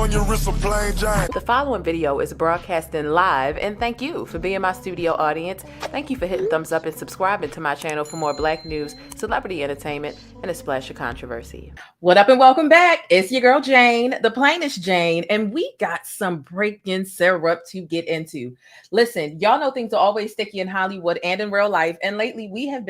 on your wrist, a plain giant. The following video is broadcasting live, and thank you for being my studio audience. Thank you for hitting thumbs up and subscribing to my channel for more Black news, celebrity entertainment, and a splash of controversy. What up and welcome back. It's your girl Jane, the plainest Jane, and we got some breaking syrup to get into. Listen, y'all know things are always sticky in Hollywood and in real life, and lately I have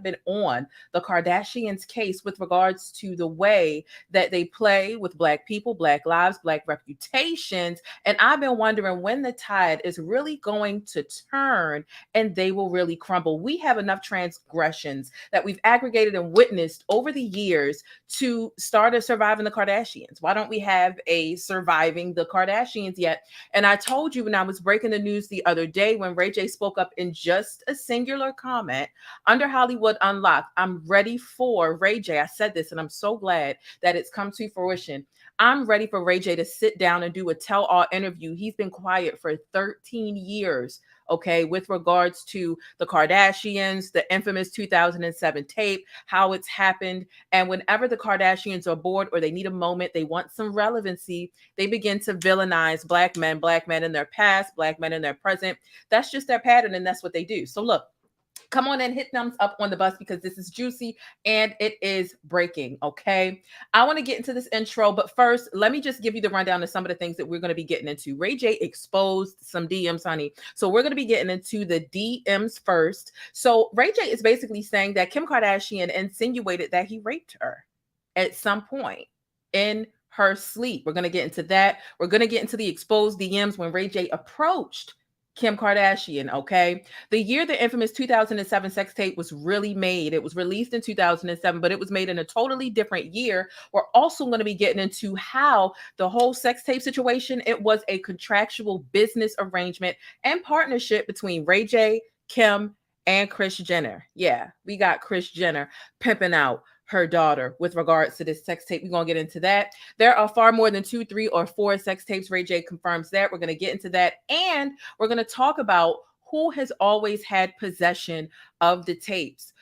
been on the Kardashians case with regards to the way that they play with Black people, Black lives, Black reputations, and I've been wondering when the tide is really going to turn and they will really crumble. We have enough transgressions that we've aggregated and witnessed over the years to start a Surviving the Kardashians. Why don't we have a Surviving the Kardashians yet? And I told you when I was breaking the news the other day when Ray J spoke up in just a singular comment under Hollywood Unlocked, I'm ready for Ray J. I said this and I'm so glad that it's come to fruition. I'm ready for Ray J to sit down and do a tell-all interview. He's been quiet for 13 years, okay, with regards to the Kardashians, the infamous 2007 tape, how it's happened. And whenever the Kardashians are bored or they need a moment, they want some relevancy, they begin to villainize Black men in their past, Black men in their present. That's just their pattern, and that's what they do. So look, come on and hit thumbs up on the bus because this is juicy and it is breaking, okay? I want to get into this intro, but first, let me just give you the rundown of some of the things that we're going to be getting into. Ray J exposed some DMs, honey. So we're going to be getting into the DMs first. So Ray J is basically saying that Kim Kardashian insinuated that he raped her at some point in her sleep. We're going to get into that. We're going to get into the exposed DMs when Ray J approached Kim Kardashian, okay? The year the infamous 2007 sex tape was really made, it was released in 2007, but it was made in a totally different year. We're also going to be getting into how the whole sex tape situation, it was a contractual business arrangement and partnership between Ray J, Kim, and Kris Jenner. Yeah, we got Kris Jenner pimping out her daughter with regards to this sex tape. We're going to get into that. There are far more than 2, 3, or 4 sex tapes. Ray J confirms that. We're going to get into that. And we're going to talk about who has always had possession of the tapes.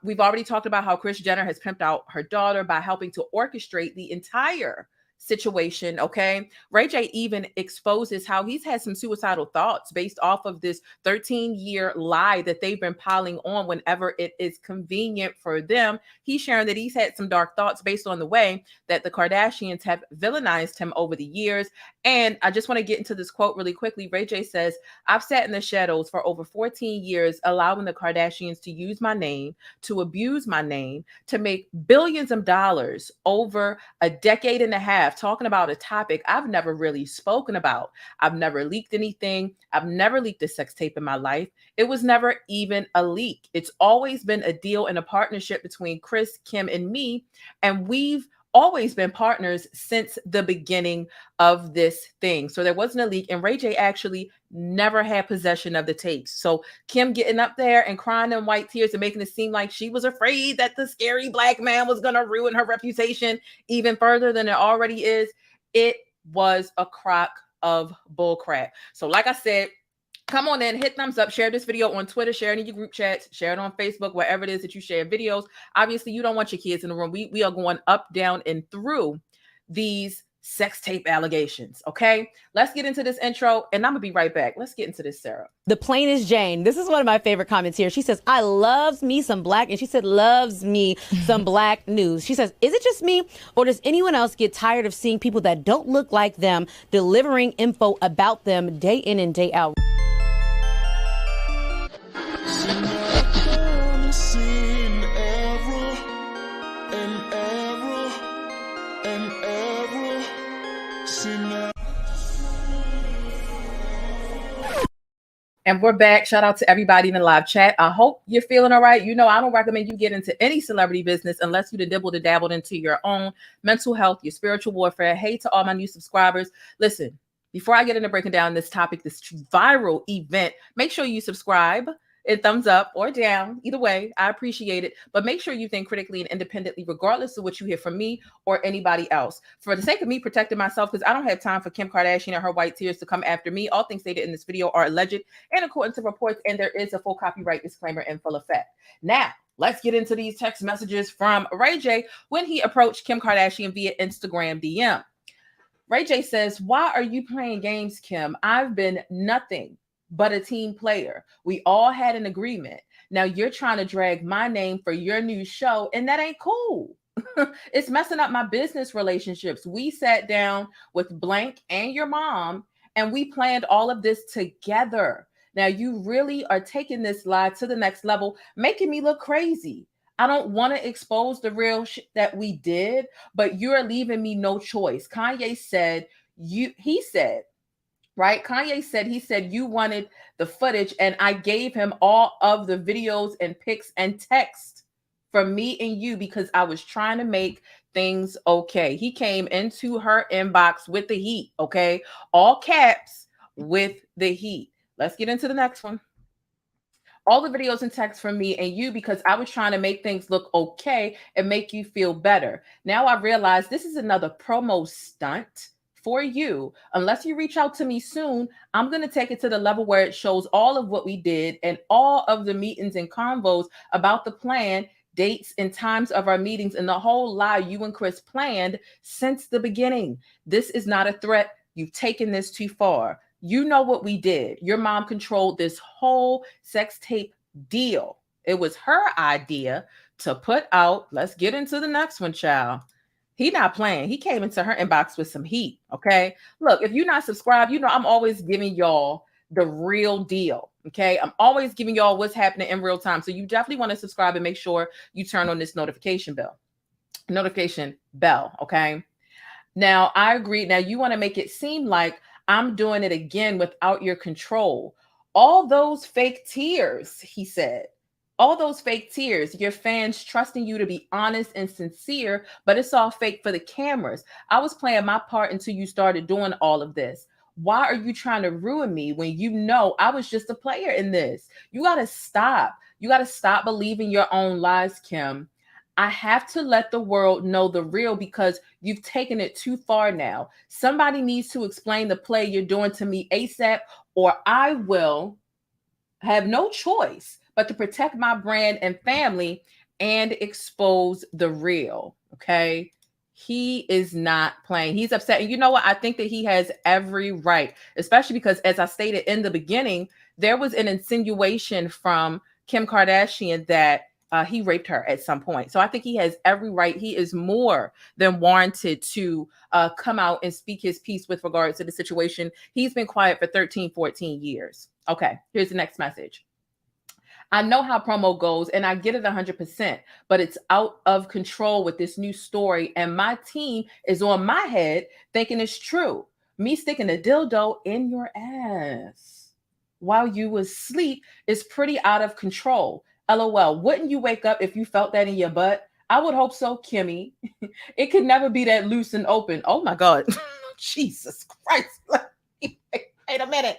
We've already talked about how Kris Jenner has pimped out her daughter by helping to orchestrate the entire situation, okay? Ray J even exposes how he's had some suicidal thoughts based off of this 13-year lie that they've been piling on whenever it is convenient for them. He's sharing that he's had some dark thoughts based on the way that the Kardashians have villainized him over the years. And I just want to get into this quote really quickly. Ray J says, "I've sat in the shadows for over 14 years, allowing the Kardashians to use my name, to abuse my name, to make billions of dollars over a decade and a half, talking about a topic I've never really spoken about. I've never leaked anything. I've never leaked a sex tape in my life. It was never even a leak. It's always been a deal and a partnership between Kris, Kim, and me. And we've always been partners since the beginning of this thing." So there wasn't a leak, and Ray J actually never had possession of the tapes. So Kim getting up there and crying in white tears and making it seem like she was afraid that the scary Black man was going to ruin her reputation even further than it already is. It was a crock of bullcrap. So like I said, come on in, hit thumbs up, share this video on Twitter, share it in your group chats, share it on Facebook, wherever it is that you share videos. Obviously, you don't want your kids in the room. We are going up, down, and through these sex tape allegations, okay? Let's get into this intro, and I'm going to be right back. Let's get into this, Sarah. The plainest Jane. This is one of my favorite comments here. She says, "I loves me some Black," and she said, "loves me some Black news." She says, "Is it just me, or does anyone else get tired of seeing people that don't look like them delivering info about them day in and day out?" And we're back. Shout out to everybody in the live chat. I hope you're feeling all right. You know, I don't recommend you get into any celebrity business unless you dabbled into your own mental health, your spiritual warfare. Hey to all my new subscribers. Listen, before I get into breaking down this topic, this viral event, make sure you subscribe. A thumbs up or down, either way, I appreciate it. But make sure you think critically and independently, regardless of what you hear from me or anybody else. For the sake of me protecting myself, because I don't have time for Kim Kardashian or her white tears to come after me. All things stated in this video are alleged and according to reports, and there is a full copyright disclaimer in full effect. Now, let's get into these text messages from Ray J when he approached Kim Kardashian via Instagram DM. Ray J says, why are you playing games, Kim? I've been nothing but a team player. We all had an agreement. Now you're trying to drag my name for your new show, and that ain't cool. It's messing up my business relationships. We sat down with Blank and your mom, and we planned all of this together. Now you really are taking this lie to the next level, making me look crazy. I don't want to expose the real shit that we did, but you're leaving me no choice. Kanye said, he said, right? Kanye said, he said, you wanted the footage, and I gave him all of the videos and pics and text from me and you because I was trying to make things okay. He came into her inbox with the heat, okay? All caps, with the heat. Let's get into the next one. All the videos and texts from me and you because I was trying to make things look okay and make you feel better. Now I realize this is another promo stunt for you. Unless you reach out to me soon, I'm going to take it to the level where it shows all of what we did and all of the meetings and convos about the plan, dates and times of our meetings, and the whole lie you and Kris planned since the beginning. This is not a threat. You've taken this too far. You know what we did. Your mom controlled this whole sex tape deal. It was her idea to put out. Let's get into the next one, child. He not playing. He came into her inbox with some heat, okay? Look, if you're not subscribed, you know I'm always giving y'all the real deal, okay? I'm always giving y'all what's happening in real time. So you definitely want to subscribe and make sure you turn on this notification bell, okay? Now, I agree. Now, you want to make it seem like I'm doing it again without your control. All those fake tears, he said. All those fake tears, your fans trusting you to be honest and sincere, but it's all fake for the cameras. I was playing my part until you started doing all of this. Why are you trying to ruin me when you know I was just a player in this? You got to stop. You got to stop believing your own lies, Kim. I have to let the world know the real because you've taken it too far now. Somebody needs to explain the play you're doing to me ASAP, or I will have no choice but to protect my brand and family and expose the real. Okay. He is not playing. He's upset. And you know what? I think that he has every right, especially because, as I stated in the beginning, there was an insinuation from Kim Kardashian that he raped her at some point. So I think he has every right. He is more than warranted to come out and speak his piece with regards to the situation. He's been quiet for 13, 14 years. Okay, here's the next message. I know how promo goes and I get it 100%, but it's out of control with this new story. And my team is on my head thinking it's true. Me sticking a dildo in your ass while you was asleep is pretty out of control. LOL. Wouldn't you wake up if you felt that in your butt? I would hope so, Kimmy. It could never be that loose and open. Oh my God. Jesus Christ. Wait a minute.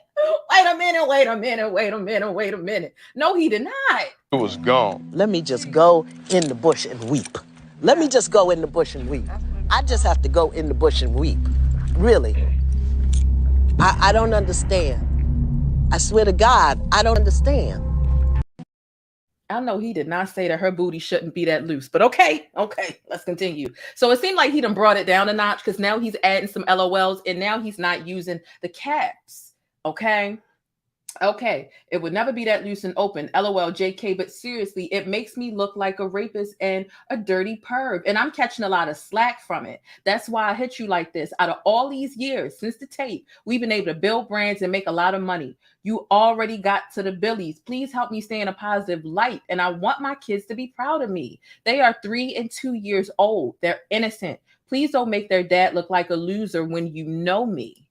No, he did not. It was gone. Let me just go in the bush and weep. Let me just go in the bush and weep. I just have to go in the bush and weep. Really. I don't understand. I swear to God, I don't understand. I know he did not say that her booty shouldn't be that loose, but okay, let's continue. So it seemed like he done brought it down a notch because now he's adding some LOLs and now he's not using the caps, okay? It would never be that loose and open. LOL, JK, but seriously, it makes me look like a rapist and a dirty perv. And I'm catching a lot of slack from it. That's why I hit you like this. Out of all these years since the tape, we've been able to build brands and make a lot of money. You already got to the billies. Please help me stay in a positive light. And I want my kids to be proud of me. They are 3 and 2 years old. They're innocent. Please don't make their dad look like a loser when you know me.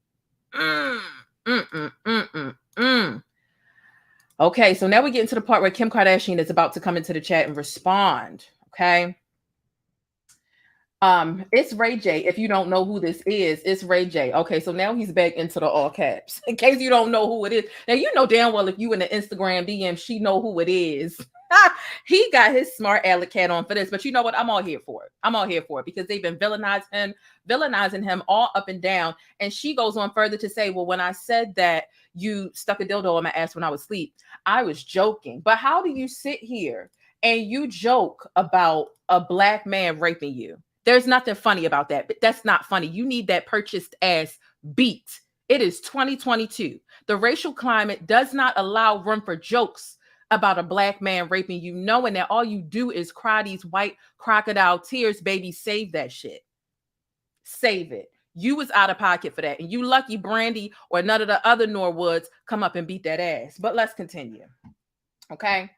Okay, so now we get into the part where Kim Kardashian is about to come into the chat and respond. Okay. It's Ray J. If you don't know who this is, it's Ray J. Okay, so now he's back into the all caps. In case you don't know who it is. Now you know damn well if you in the Instagram DM, she know who it is. He got his smart aleck cat on for this, but you know what? I'm all here for it because they've been villainizing him all up and down. And she goes on further to say, well, when I said that you stuck a dildo in my ass when I was asleep, I was joking. But how do you sit here and you joke about a black man raping you? There's nothing funny about that, but that's not funny. You need that purchased ass beat. It is 2022. The racial climate does not allow room for jokes about a black man raping you, knowing that all you do is cry these white crocodile tears. Baby, save that shit. Save it. You was out of pocket for that. And you lucky Brandy or none of the other Norwoods come up and beat that ass. But let's continue. Okay.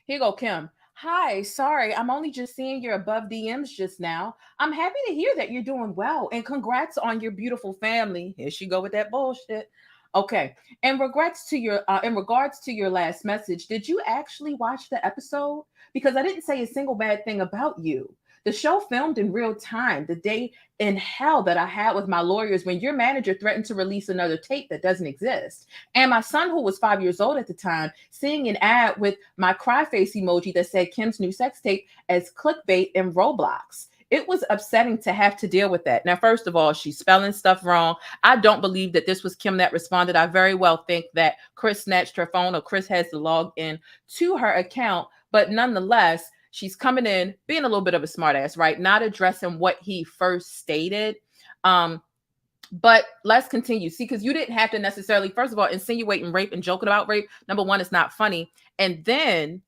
Here you go, Kim. Hi, sorry, I'm only just seeing your above DMs just now. I'm happy to hear that you're doing well and congrats on your beautiful family. Here she go with that bullshit. Okay. In regards to your last message, did you actually watch the episode? Because I didn't say a single bad thing about you. The show filmed in real time the day in hell that I had with my lawyers when your manager threatened to release another tape that doesn't exist. And my son, who was 5 years old at the time, seeing an ad with my cry face emoji that said Kim's new sex tape as clickbait in Roblox. It was upsetting to have to deal with that. Now, first of all, she's spelling stuff wrong. I don't believe that this was Kim that responded. I very well think that Kris snatched her phone, or Kris has to log in to her account. But nonetheless, she's coming in, being a little bit of a smartass, right? Not addressing what he first stated. But let's continue. See, because you didn't have to necessarily, first of all, insinuating rape and joking about rape. Number one, it's not funny. And then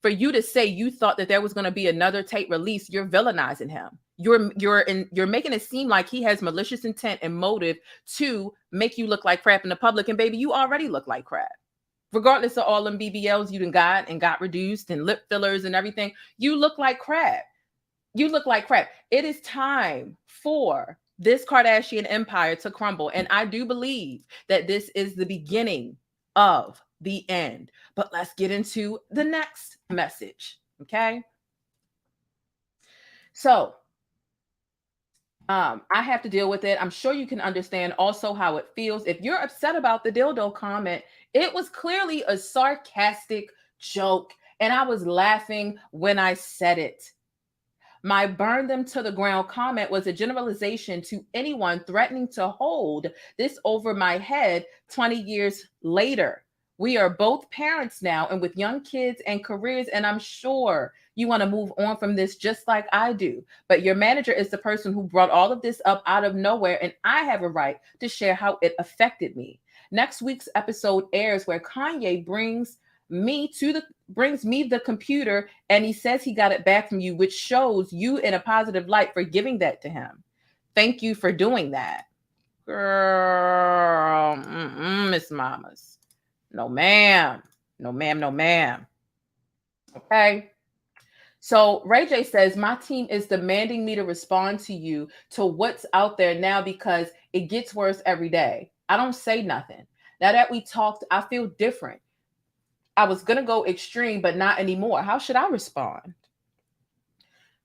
for you to say you thought that there was going to be another tape release, you're villainizing him. You're making it seem like he has malicious intent and motive to make you look like crap in the public. And baby, you already look like crap. Regardless of all them BBLs you done got reduced and lip fillers and everything, you look like crap. You look like crap. It is time for this Kardashian empire to crumble. And I do believe that this is the beginning of the end. But let's get into the next message. Okay. So I have to deal with it. I'm sure you can understand also how it feels. If you're upset about the dildo comment, it was clearly a sarcastic joke, and I was laughing when I said it. My burn them to the ground comment was a generalization to anyone threatening to hold this over my head 20 years later. We are both parents now and with young kids and careers, and I'm sure you want to move on from this just like I do. But your manager is the person who brought all of this up out of nowhere, and I have a right to share how it affected me. Next week's episode airs where Kanye brings me the computer, and he says he got it back from you, which shows you in a positive light for giving that to him. Thank you for doing that. Girl, Miss Mamas. No, ma'am. No, ma'am. No, ma'am. Okay. So Ray J says, my team is demanding me to respond to you to what's out there now because it gets worse every day. I don't say nothing. Now that we talked, I feel different. I was going to go extreme, but not anymore. How should I respond?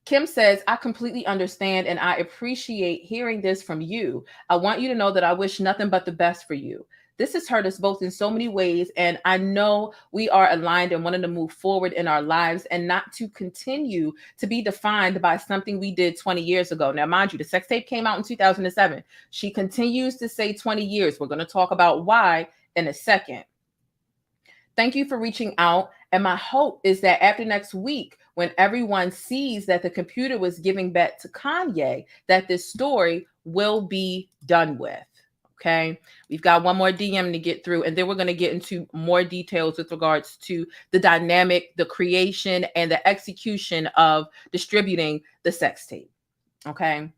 Kim says, I completely understand and I appreciate hearing this from you. I want you to know that I wish nothing but the best for you. This has hurt us both in so many ways, and I know we are aligned and wanting to move forward in our lives and not to continue to be defined by something we did 20 years ago. Now, mind you, the sex tape came out in 2007. She continues to say 20 years. We're going to talk about why in a second. Thank you for reaching out, and my hope is that after next week, when everyone sees that the computer was giving back to Kanye, that this story will be done with. Okay, we've got one more DM to get through, and then we're going to get into more details with regards to the dynamic, the creation, and the execution of distributing the sex tape. Okay.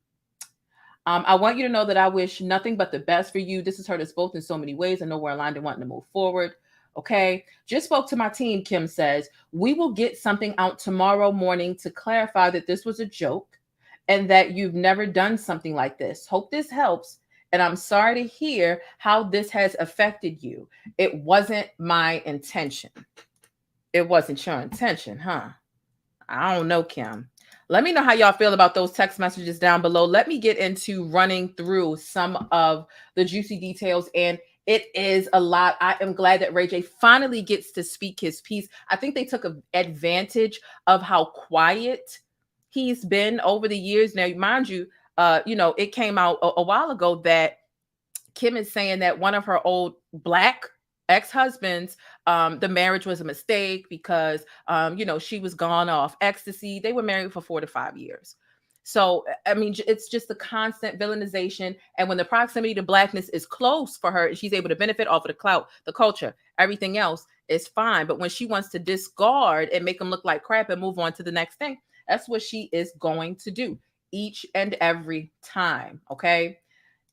I want you to know that I wish nothing but the best for you. This has hurt us both in so many ways. I know we're aligned and wanting to move forward. Okay. Just spoke to my team, Kim says. We will get something out tomorrow morning to clarify that this was a joke and that you've never done something like this. Hope this helps. And I'm sorry to hear how this has affected you. It wasn't my intention. It wasn't your intention, huh? I don't know, Kim. Let me know how y'all feel about those text messages down below. Let me get into running through some of the juicy details. And it is a lot. I am glad that Ray J finally gets to speak his piece. I think they took advantage of how quiet he's been over the years. Now, mind you, it came out a while ago that Kim is saying that one of her old Black ex-husbands, the marriage was a mistake because, she was gone off ecstasy. They were married for 4 to 5 years. So, I mean, it's just the constant villainization. And when the proximity to blackness is close for her, she's able to benefit off of the clout, the culture, everything else is fine. But when she wants to discard and make them look like crap and move on to the next thing, that's what she is going to do each and every time. Okay.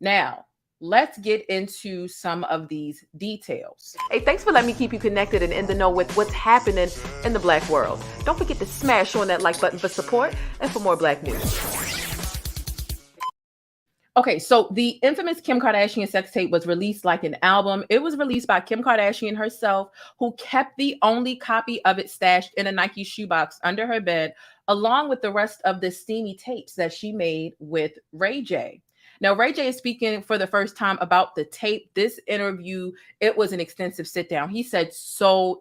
Now, let's get into some of these details. Hey, thanks for letting me keep you connected and in the know with what's happening in the Black world. Don't forget to smash on that like button for support and for more Black news. Okay, so the infamous Kim Kardashian sex tape was released like an album. It was released by Kim Kardashian herself, who kept the only copy of it stashed in a Nike shoebox under her bed, along with the rest of the steamy tapes that she made with Ray J. Now, Ray J is speaking for the first time about the tape. This interview, it was an extensive sit down. He said so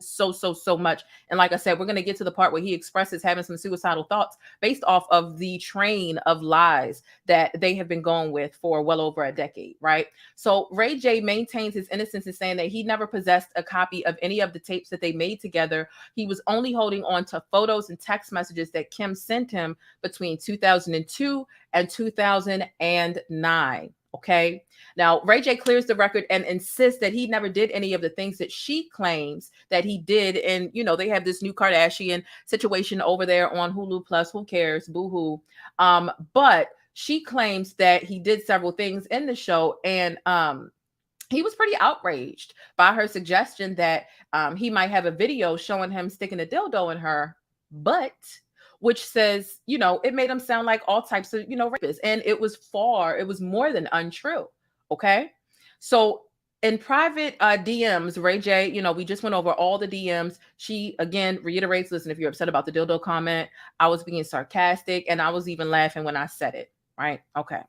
much. And like I said, we're going to get to the part where he expresses having some suicidal thoughts based off of the train of lies that they have been going with for well over a decade, right? So Ray J maintains his innocence in saying that he never possessed a copy of any of the tapes that they made together. He was only holding on to photos and text messages that Kim sent him between 2002 and 2009. Okay. Now, Ray J clears the record and insists that he never did any of the things that she claims that he did. And, you know, they have this new Kardashian situation over there on Hulu Plus. Who cares? Boo-hoo. But she claims that he did several things in the show. And he was pretty outraged by her suggestion that he might have a video showing him sticking a dildo in her butt, which says, you know, it made him sound like all types of, you know, rapists. And it was more than untrue. Okay. So in private DMs, Ray J, you know, we just went over all the DMs. She, again, reiterates, listen, if you're upset about the dildo comment, I was being sarcastic and I was even laughing when I said it. Right. Okay.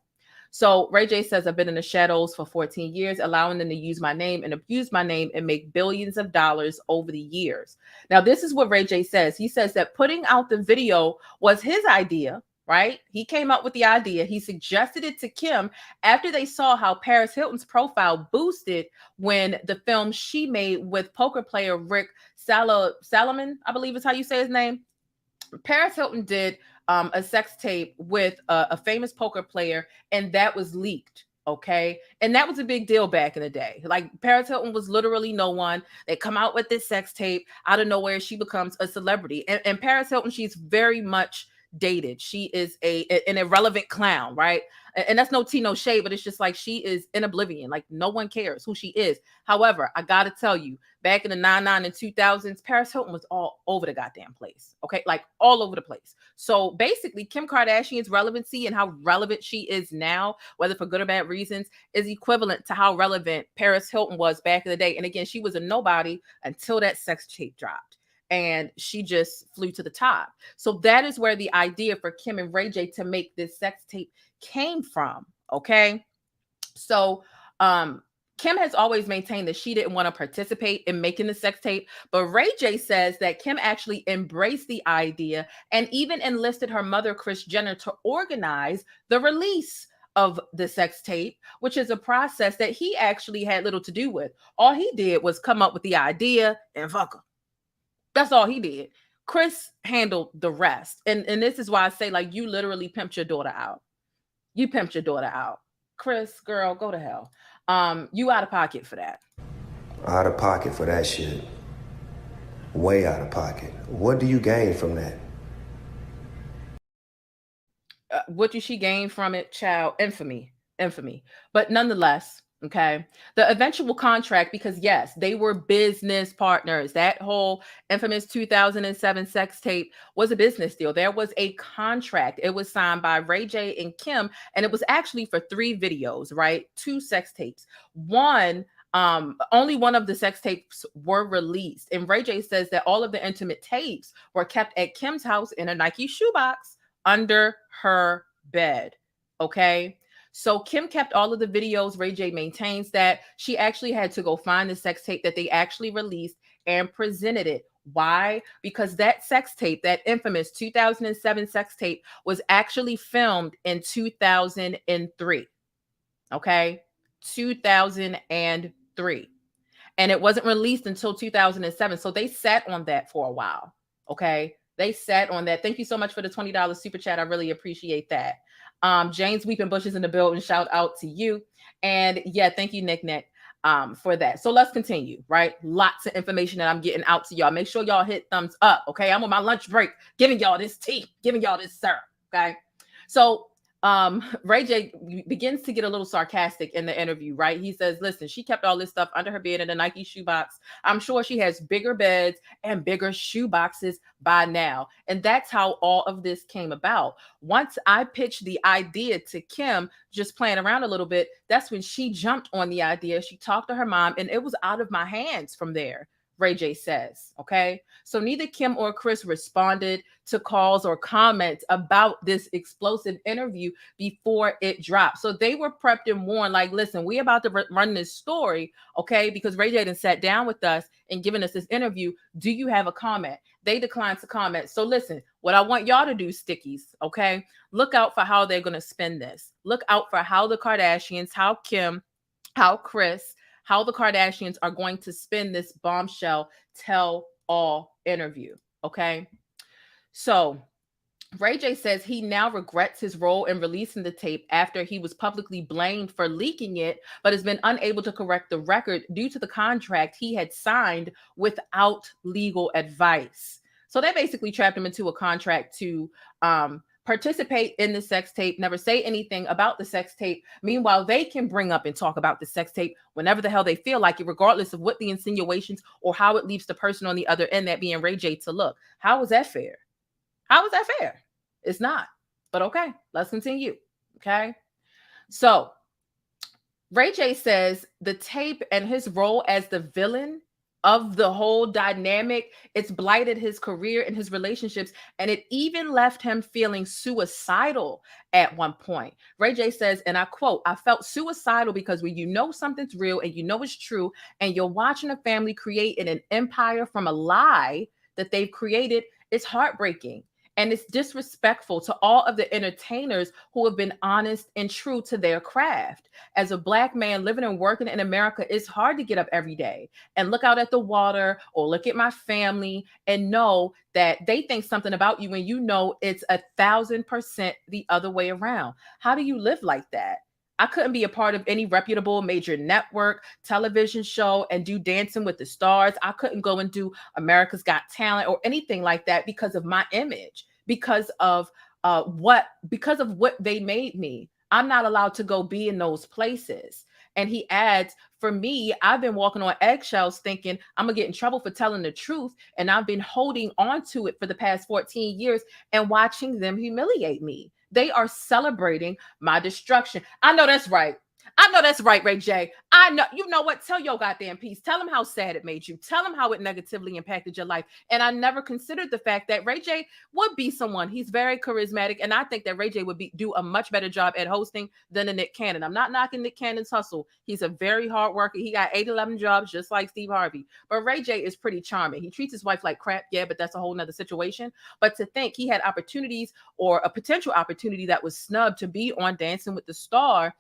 So Ray J says, I've been in the shadows for 14 years, allowing them to use my name and abuse my name and make billions of dollars over the years. Now, this is what Ray J says. He says that putting out the video was his idea, right? He came up with the idea. He suggested it to Kim after they saw how Paris Hilton's profile boosted when the film she made with poker player Rick Salomon, I believe is how you say his name. Paris Hilton did a sex tape with a famous poker player, and that was leaked. Okay. And that was a big deal back in the day. Like, Paris Hilton was literally no one. They come out with this sex tape out of nowhere. She becomes a celebrity. And Paris Hilton, she's very much dated. She is an irrelevant clown, right? And that's no tea, no shade, but it's just like she is in oblivion. Like, no one cares who she is. However, I got to tell you, back in the 99 and 2000s, Paris Hilton was all over the goddamn place. Okay. Like, all over the place. So basically, Kim Kardashian's relevancy and how relevant she is now, whether for good or bad reasons, is equivalent to how relevant Paris Hilton was back in the day. And again, she was a nobody until that sex tape dropped. And she just flew to the top. So that is where the idea for Kim and Ray J to make this sex tape came from. Okay. So Kim has always maintained that she didn't want to participate in making the sex tape, but Ray J says that Kim actually embraced the idea and even enlisted her mother, Kris Jenner, to organize the release of the sex tape, which is a process that he actually had little to do with. All he did was come up with the idea and fuck her. That's all he did. Kris handled the rest. And this is why I say, like, you literally pimped your daughter out. You pimped your daughter out. Kris, girl, go to hell. You out of pocket for that. Out of pocket for that shit. Way out of pocket. What do you gain from that? What did she gain from it, child? Infamy. But nonetheless, okay, the eventual contract, because yes, they were business partners. That whole infamous 2007 sex tape was a business deal. There was a contract. It was signed by Ray J and Kim, and it was actually for 3 videos, right? 2 sex tapes. Only one of the sex tapes were released. And Ray J says that all of the intimate tapes were kept at Kim's house in a Nike shoebox under her bed. Okay. So Kim kept all of the videos. Ray J maintains that she actually had to go find the sex tape that they actually released and presented it. Why? Because that sex tape, that infamous 2007 sex tape, was actually filmed in 2003. Okay. 2003. And it wasn't released until 2007. So they sat on that for a while. Okay. They sat on that. Thank you so much for the $20 super chat. I really appreciate that. James Weeping Bushes in the building. Shout out to you. And yeah, thank you, Nick, for that. So let's continue, right? Lots of information that I'm getting out to y'all. Make sure y'all hit thumbs up, okay? I'm on my lunch break giving y'all this tea, giving y'all this syrup, okay? So Ray J begins to get a little sarcastic in the interview, right? He says, listen, she kept all this stuff under her bed in a Nike shoebox. I'm sure she has bigger beds and bigger shoe boxes by now. And that's how all of this came about. Once I pitched the idea to Kim, just playing around a little bit, that's when she jumped on the idea. She talked to her mom, and it was out of my hands from there. Ray J says, okay? So neither Kim or Kris responded to calls or comments about this explosive interview before it dropped. So they were prepped and warned, like, listen, we about to run this story, okay? Because Ray J done sat down with us and given us this interview. Do you have a comment? They declined to comment. So listen, what I want y'all to do, stickies, okay? Look out for how they're going to spin this. Look out for how the Kardashians, how Kim, how Kris, how the Kardashians are going to spin this bombshell tell-all interview, okay? So Ray J says he now regrets his role in releasing the tape after he was publicly blamed for leaking it, but has been unable to correct the record due to the contract he had signed without legal advice. So they basically trapped him into a contract to participate in the sex tape, never say anything about the sex tape. Meanwhile, they can bring up and talk about the sex tape whenever the hell they feel like it, regardless of what the insinuations or how it leaves the person on the other end, that being Ray J, to look. How is that fair? How is that fair? It's not. But okay, let's continue. Okay. So Ray J says the tape and his role as the villain of the whole dynamic, it's blighted his career and his relationships, and it even left him feeling suicidal at one point. Ray J says, and I quote, I felt suicidal because when you know something's real and you know it's true, and you're watching a family create an empire from a lie that they've created, it's heartbreaking. And it's disrespectful to all of the entertainers who have been honest and true to their craft. As a Black man living and working in America, it's hard to get up every day and look out at the water or look at my family and know that they think something about you when you know it's 1,000% the other way around. How do you live like that? I couldn't be a part of any reputable major network television show and do Dancing with the Stars. I couldn't go and do America's Got Talent or anything like that because of my image, because of what they made me. I'm not allowed to go be in those places. And he adds, for me, I've been walking on eggshells thinking I'm gonna get in trouble for telling the truth. And I've been holding on to it for the past 14 years and watching them humiliate me. They are celebrating my destruction. I know that's right. I know that's right, Ray J. I know. You know what? Tell your goddamn piece. Tell them how sad it made you. Tell them how it negatively impacted your life. And I never considered the fact that Ray J would be someone. He's very charismatic. And I think that Ray J would do a much better job at hosting than a Nick Cannon. I'm not knocking Nick Cannon's hustle. He's a very hard worker. He got 8-11 jobs just like Steve Harvey. But Ray J is pretty charming. He treats his wife like crap. Yeah, but that's a whole nother situation. But to think he had opportunities or a potential opportunity that was snubbed to be on Dancing with the Stars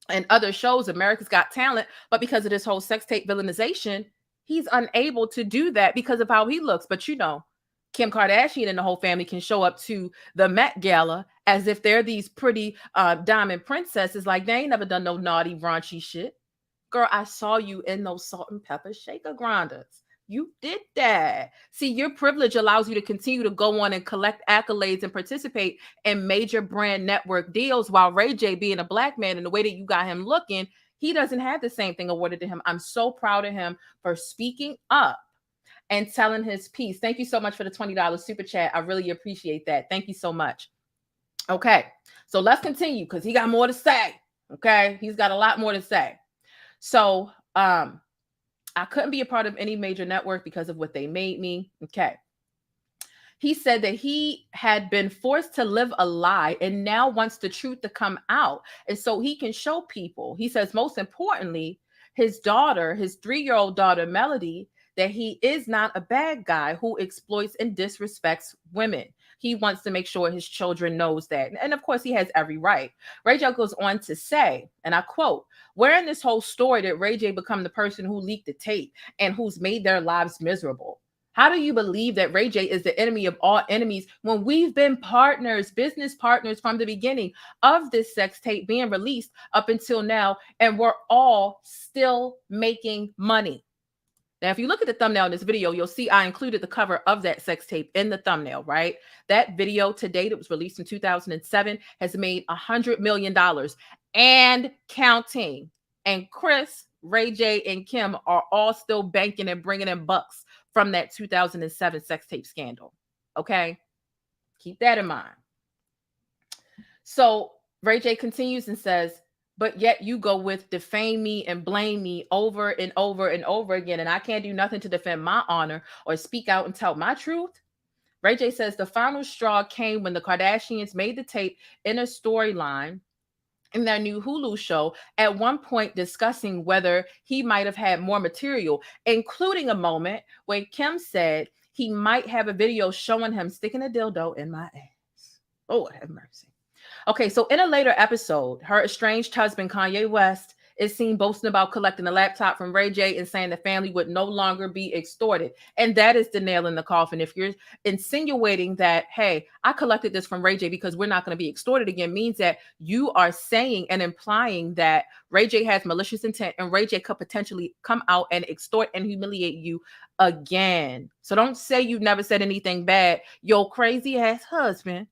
and other shows, America's Got Talent, but because of this whole sex tape villainization, he's unable to do that because of how he looks. But you know, Kim Kardashian and the whole family can show up to the Met Gala as if they're these pretty diamond princesses, like they ain't never done no naughty, raunchy shit. Girl, I saw you in those salt and pepper shaker grinders. You did that. See, your privilege allows you to continue to go on and collect accolades and participate in major brand network deals, while Ray J, being a Black man and the way that you got him looking, he doesn't have the same thing awarded to him. I'm so proud of him for speaking up and telling his piece. Thank you so much for the $20 super chat. I really appreciate that. Thank you so much. Okay, so let's continue because he got more to say. Okay, he's got a lot more to say. So, I couldn't be a part of any major network because of what they made me. Okay. He said that he had been forced to live a lie and now wants the truth to come out. And so he can show people. He says, most importantly, his daughter, his 3-year-old daughter, Melody, that he is not a bad guy who exploits and disrespects women. He wants to make sure his children knows that. And of course, he has every right. Ray J goes on to say, and I quote, where in this whole story did Ray J become the person who leaked the tape and who's made their lives miserable? How do you believe that Ray J is the enemy of all enemies when we've been partners, business partners from the beginning of this sex tape being released up until now, and we're all still making money? Now, if you look at the thumbnail in this video, you'll see I included the cover of that sex tape in the thumbnail, right? That video to date, it was released in 2007, has made $100 million and counting. And Kris, Ray J, and Kim are all still banking and bringing in bucks from that 2007 sex tape scandal. Okay? Keep that in mind. So Ray J continues and says, but yet you go with defame me and blame me over and over and over again, and I can't do nothing to defend my honor or speak out and tell my truth. Ray J says the final straw came when the Kardashians made the tape in a storyline in their new Hulu show, at one point discussing whether he might have had more material, including a moment where Kim said he might have a video showing him sticking a dildo in my ass. Oh, have mercy. Okay, so in a later episode, her estranged husband, Kanye West, is seen boasting about collecting a laptop from Ray J and saying the family would no longer be extorted. And that is the nail in the coffin. If you're insinuating that, hey, I collected this from Ray J because we're not going to be extorted again, means that you are saying and implying that Ray J has malicious intent and Ray J could potentially come out and extort and humiliate you again. So don't say you never said anything bad. Your crazy ass husband,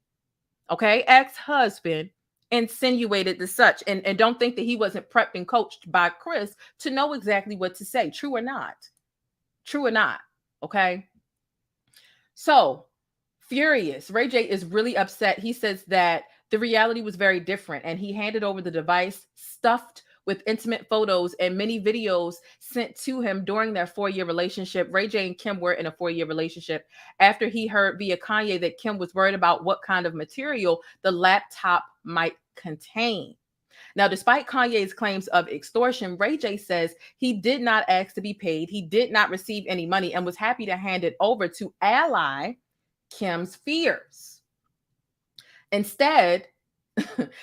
okay, ex-husband, insinuated the such, and don't think that he wasn't prepped and coached by Kris to know exactly what to say, true or not, okay? So furious, Ray J is really upset. He says that the reality was very different, and he handed over the device stuffed with intimate photos and many videos sent to him during their 4-year relationship. Ray J and Kim were in a 4-year relationship after he heard via Kanye that Kim was worried about what kind of material the laptop might contain. Now, despite Kanye's claims of extortion, Ray J says he did not ask to be paid. He did not receive any money and was happy to hand it over to ally Kim's fears. Instead,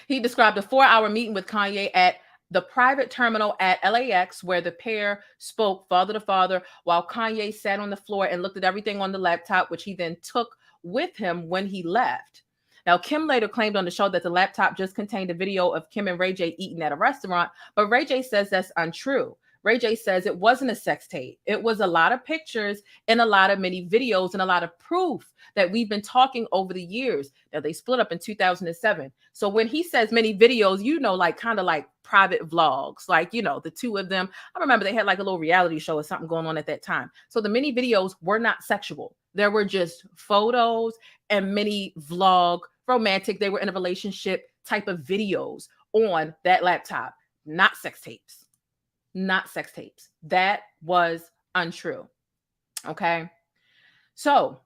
he described a 4-hour meeting with Kanye at the private terminal at LAX, where the pair spoke father to father while Kanye sat on the floor and looked at everything on the laptop, which he then took with him when he left. Now, Kim later claimed on the show that the laptop just contained a video of Kim and Ray J eating at a restaurant, but Ray J says that's untrue. Ray J says it wasn't a sex tape. It was a lot of pictures and a lot of many videos and a lot of proof that we've been talking over the years. Now, they split up in 2007. So when he says many videos, you know, like kind of like private vlogs, like, you know, the two of them. I remember they had like a little reality show or something going on at that time. So the many videos were not sexual. There were just photos and many vlog, romantic. They were in a relationship type of videos on that laptop, not sex tapes. Not sex tapes. That was untrue. Okay. So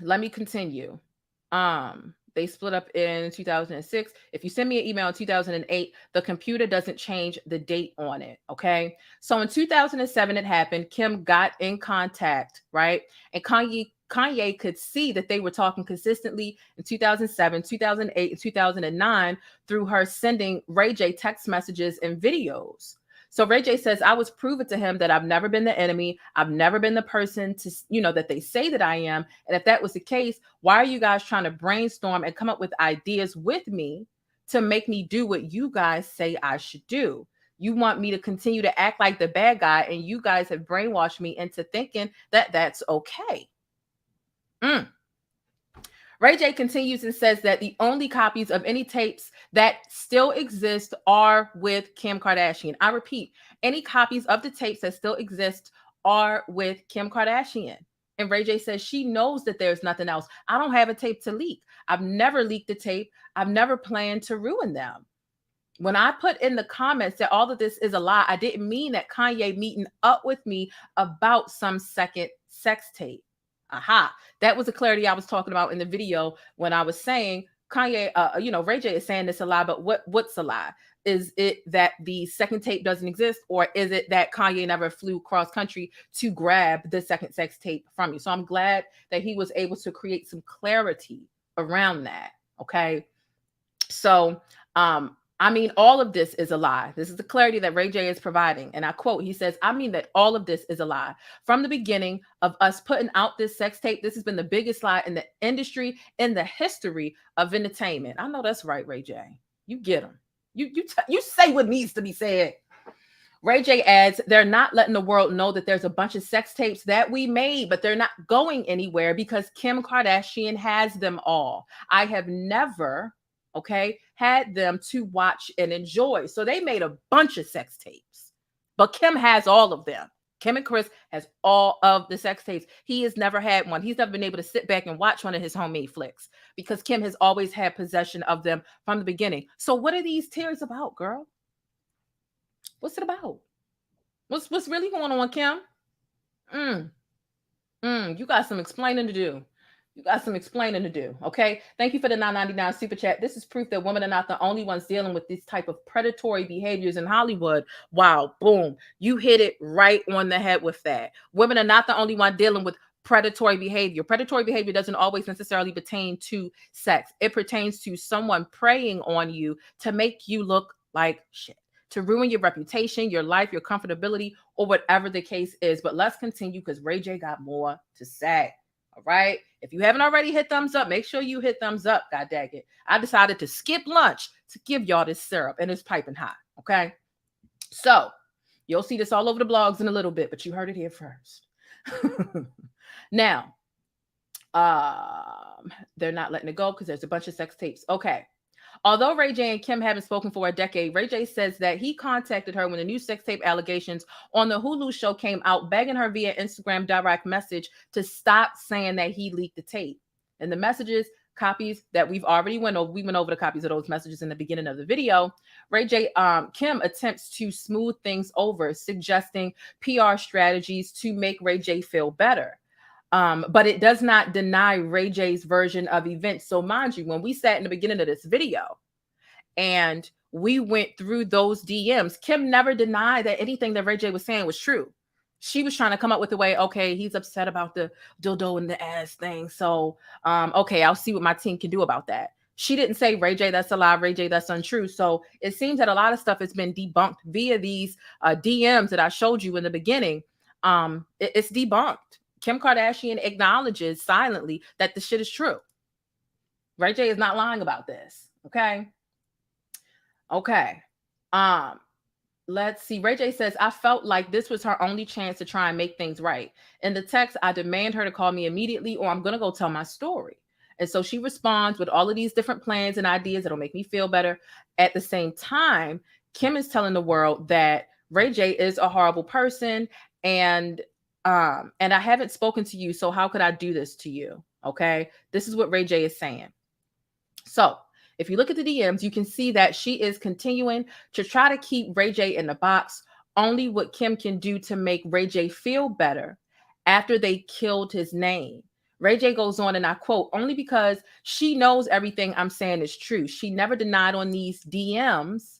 let me continue. They split up in 2006. If you send me an email in 2008, the computer doesn't change the date on it. Okay. So in 2007, it happened. Kim got in contact, right? And Kanye could see that they were talking consistently in 2007, 2008, and 2009 through her sending Ray J text messages and videos. So Ray J says, I was proven to him that I've never been the enemy. I've never been the person to, you know, that they say that I am. And if that was the case, why are you guys trying to brainstorm and come up with ideas with me to make me do what you guys say I should do? You want me to continue to act like the bad guy, and you guys have brainwashed me into thinking that that's okay. Ray J continues and says that the only copies of any tapes that still exist are with Kim Kardashian. I repeat, any copies of the tapes that still exist are with Kim Kardashian. And Ray J says she knows that there's nothing else. I don't have a tape to leak. I've never leaked a tape. I've never planned to ruin them. When I put in the comments that all of this is a lie, I didn't mean that Kanye meeting up with me about some second sex tape. Aha. That was the clarity I was talking about in the video when I was saying Kanye, Ray J is saying this a lie, but what's a lie? Is it that the second tape doesn't exist, or is it that Kanye never flew cross country to grab the second sex tape from you? So I'm glad that he was able to create some clarity around that. Okay. So, I mean, all of this is a lie. This is the clarity that Ray J is providing. And I quote, he says, I mean that all of this is a lie. From the beginning of us putting out this sex tape, this has been the biggest lie in the industry, in the history of entertainment. I know that's right, Ray J. You get him. You say what needs to be said. Ray J adds, they're not letting the world know that there's a bunch of sex tapes that we made, but they're not going anywhere because Kim Kardashian has them all. I have never, had them to watch and enjoy. So they made a bunch of sex tapes, but Kim has all of them. Kim and Kris has all of the sex tapes. He has never had one. He's never been able to sit back and watch one of his homemade flicks because Kim has always had possession of them from the beginning. So what are these tears about, girl? What's it about? What's really going on, Kim? You got some explaining to do. Okay? Thank you for the $9.99 super chat. This is proof that women are not the only ones dealing with this type of predatory behaviors in Hollywood. Wow, boom. You hit it right on the head with that. Women are not the only one dealing with predatory behavior. Predatory behavior doesn't always necessarily pertain to sex. It pertains to someone preying on you to make you look like shit, to ruin your reputation, your life, your comfortability, or whatever the case is. But let's continue because Ray J got more to say. All right. If you haven't already hit thumbs up, make sure you hit thumbs up. God dang it. I decided to skip lunch to give y'all this syrup, and it's piping hot. Okay. So you'll see this all over the blogs in a little bit, but you heard it here first. Now, they're not letting it go because there's a bunch of sex tapes. Okay. Although Ray J and Kim haven't spoken for a decade, Ray J says that he contacted her when the new sex tape allegations on the Hulu show came out, begging her via Instagram direct message to stop saying that he leaked the tape. And the messages, copies that we went over the copies of those messages in the beginning of the video. Kim attempts to smooth things over, suggesting PR strategies to make Ray J feel better. But it does not deny Ray J's version of events. So mind you, when we sat in the beginning of this video and we went through those DMs, Kim never denied that anything that Ray J was saying was true. She was trying to come up with a way, okay, he's upset about the dildo and the ass thing. So, okay, I'll see what my team can do about that. She didn't say, Ray J, that's a lie. Ray J, that's untrue. So it seems that a lot of stuff has been debunked via these DMs that I showed you in the beginning. It's debunked. Kim Kardashian acknowledges silently that the shit is true. Ray J is not lying about this. Okay. Let's see. Ray J says, I felt like this was her only chance to try and make things right. In the text, I demand her to call me immediately or I'm going to go tell my story. And so she responds with all of these different plans and ideas that'll make me feel better. At the same time, Kim is telling the world that Ray J is a horrible person and I haven't spoken to you, so how could I do this to you? Okay, this is what Ray J is saying. So if you look at the DMs, you can see that she is continuing to try to keep Ray J in the box. Only what Kim can do to make Ray J feel better after they killed his name. Ray J goes on, and I quote, only because she knows everything I'm saying is true. She never denied on these DMs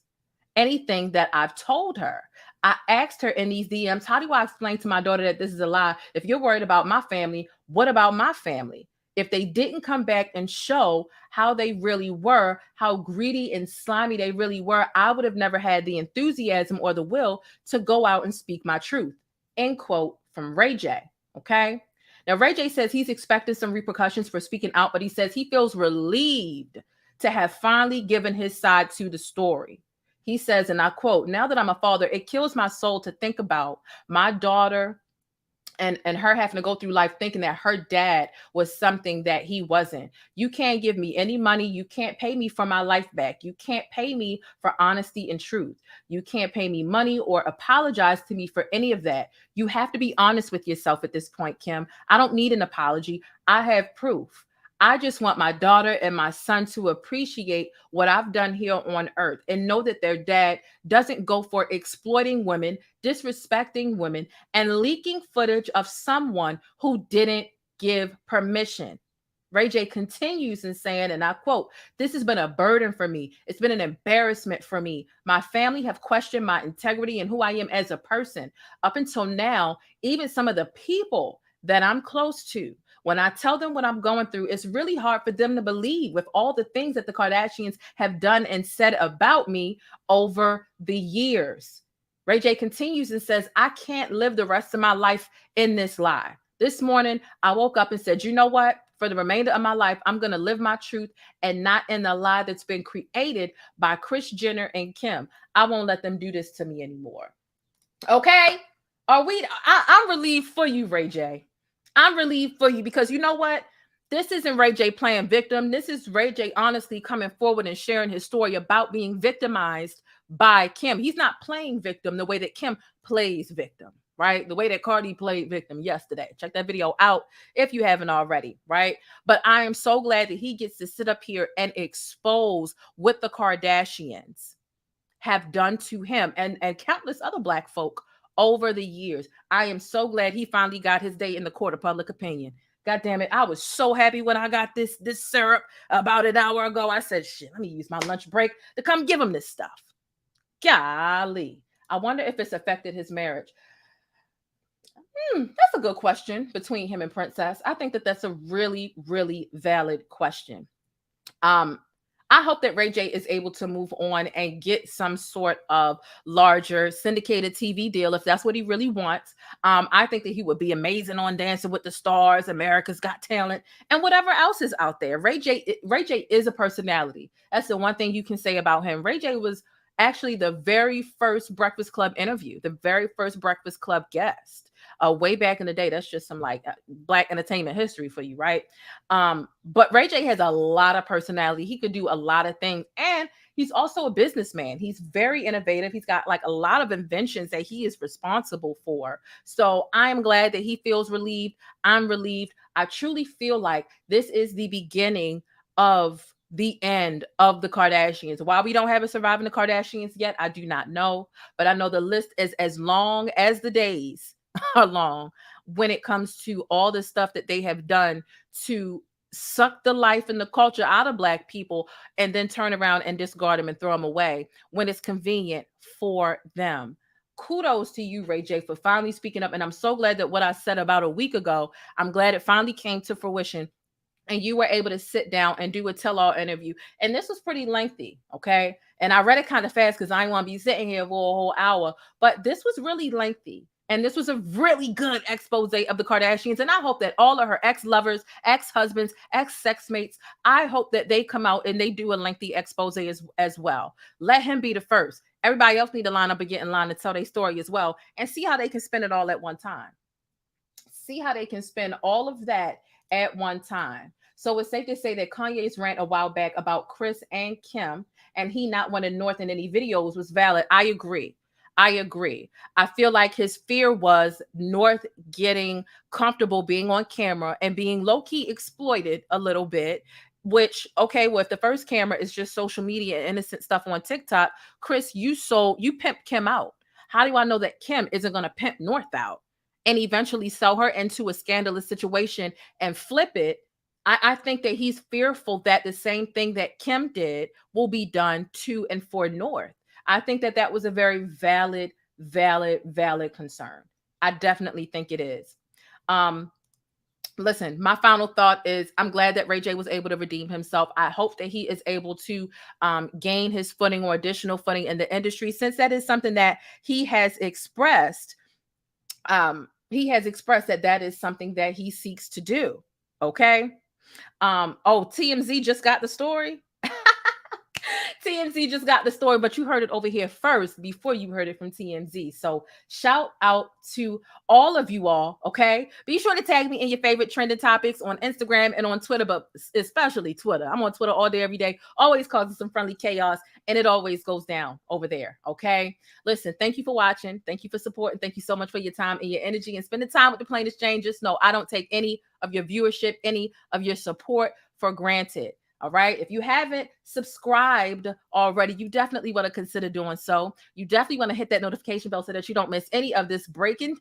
anything that I've told her. I asked her in these DMs, how do I explain to my daughter that this is a lie? If you're worried about my family, what about my family? If they didn't come back and show how they really were, how greedy and slimy they really were, I would have never had the enthusiasm or the will to go out and speak my truth. End quote from Ray J. Okay. Now, Ray J says he's expecting some repercussions for speaking out, but he says he feels relieved to have finally given his side to the story. He says, and I quote, now that I'm a father, it kills my soul to think about my daughter and her having to go through life thinking that her dad was something that he wasn't. You can't give me any money. You can't pay me for my life back. You can't pay me for honesty and truth. You can't pay me money or apologize to me for any of that. You have to be honest with yourself at this point, Kim. I don't need an apology. I have proof. I just want my daughter and my son to appreciate what I've done here on earth and know that their dad doesn't go for exploiting women, disrespecting women, and leaking footage of someone who didn't give permission. Ray J continues in saying, and I quote, this has been a burden for me. It's been an embarrassment for me. My family have questioned my integrity and who I am as a person. Up until now, even some of the people that I'm close to, When I tell them what I'm going through, it's really hard for them to believe with all the things that the Kardashians have done and said about me over the years. Ray J continues and says, I can't live the rest of my life in this lie. This morning, I woke up and said, you know what? For the remainder of my life, I'm going to live my truth and not in the lie that's been created by Kris Jenner and Kim. I won't let them do this to me anymore. Okay? I'm relieved for you, Ray J. I'm relieved for you because you know what? This isn't Ray J playing victim. This is Ray J honestly coming forward and sharing his story about being victimized by Kim. He's not playing victim the way that Kim plays victim, right? The way that Cardi played victim yesterday. Check that video out if you haven't already, right? But I am so glad that he gets to sit up here and expose what the Kardashians have done to him and countless other Black folk over the years. I am so glad he finally got his day in the court of public opinion. God damn it. I was so happy when I got this syrup about an hour ago. I said, shit, let me use my lunch break to come give him this stuff. Golly. I wonder if it's affected his marriage. That's a good question between him and Princess. I think that that's a really, really valid question. I hope that Ray J is able to move on and get some sort of larger syndicated TV deal if that's what he really wants. I think that he would be amazing on Dancing with the Stars, America's Got Talent, and whatever else is out there. Ray J is a personality. That's the one thing you can say about him. Ray J was actually the very first Breakfast Club interview, the very first Breakfast Club guest. Way back in the day. That's just some like Black entertainment history for you, right? But Ray J has a lot of personality. He could do a lot of things. And he's also a businessman. He's very innovative. He's got like a lot of inventions that he is responsible for. So I'm glad that he feels relieved. I'm relieved. I truly feel like this is the beginning of the end of the Kardashians. Why we don't have a Surviving the Kardashians yet, I do not know. But I know the list is as long as the days along when it comes to all the stuff that they have done to suck the life and the culture out of Black people and then turn around and discard them and throw them away when it's convenient for them. Kudos to you, Ray J, for finally speaking up. And I'm so glad that what I said about a week ago, I'm glad it finally came to fruition and you were able to sit down and do a tell-all interview. And this was pretty lengthy, okay? And I read it kind of fast because I didn't want to be sitting here for a whole hour, but this was really lengthy. And this was a really good expose of the Kardashians. And I hope that all of her ex-lovers, ex-husbands, ex-sexmates, I hope that they come out and they do a lengthy expose as well. Let him be the first. Everybody else need to line up and get in line to tell their story as well and see how they can spin it all at one time. See how they can spin all of that at one time. So it's safe to say that Kanye's rant a while back about Kris and Kim and he not wanting North in any videos was valid. I agree. I feel like his fear was North getting comfortable being on camera and being low-key exploited a little bit, which, okay, well, if the first camera is just social media and innocent stuff on TikTok, Kris, you pimped Kim out. How do I know that Kim isn't going to pimp North out and eventually sell her into a scandalous situation and flip it? I think that he's fearful that the same thing that Kim did will be done to and for North. I think that that was a very valid concern. I definitely think it is. Listen, my final thought is I'm glad that Ray J was able to redeem himself. I hope that he is able to gain his footing or additional footing in the industry, since that is something that he has expressed. He has expressed that is something that he seeks to do. Okay. TMZ just got the story. TMZ just got the story, but you heard it over here first before you heard it from TMZ. So shout out to all of you all, okay? Be sure to tag me in your favorite trending topics on Instagram and on Twitter, but especially Twitter. I'm on Twitter all day, every day, always causing some friendly chaos, and it always goes down over there, okay? Listen, thank you for watching. Thank you for supporting. Thank you so much for your time and your energy and spending time with the Plain Exchange. Just know I don't take any of your viewership, any of your support for granted. All right. If you haven't subscribed already, you definitely want to consider doing so. You definitely want to hit that notification bell so that you don't miss any of this breaking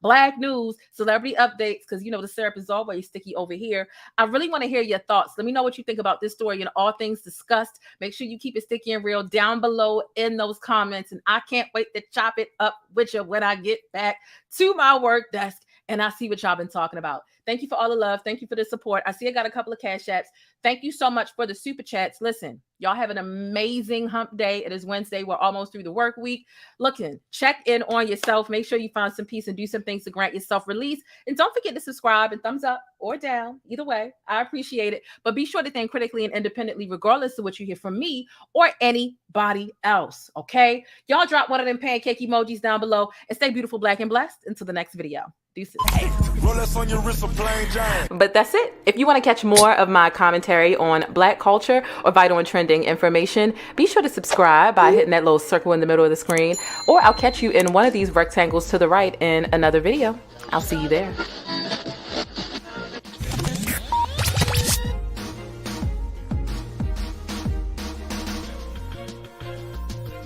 Black news, celebrity updates, because you know the syrup is always sticky over here. I really want to hear your thoughts. Let me know what you think about this story and all things discussed. Make sure you keep it sticky and real down below in those comments. And I can't wait to chop it up with you when I get back to my work desk and I see what y'all been talking about. Thank you for all the love. Thank you for the support. I see I got a couple of cash apps. Thank you so much for the super chats. Listen, y'all have an amazing hump day. It is Wednesday. We're almost through the work week. Looking, check in on yourself. Make sure you find some peace and do some things to grant yourself release. And don't forget to subscribe and thumbs up or down. Either way, I appreciate it. But be sure to think critically and independently, regardless of what you hear from me or anybody else. Okay? Y'all drop one of them pancake emojis down below and stay beautiful, black, and blessed. Until the next video. Deuces. But that's it. If you want to catch more of my commentary on Black culture or vital and trending information, be sure to subscribe by hitting that little circle in the middle of the screen, or I'll catch you in one of these rectangles to the right in another video. I'll see you there.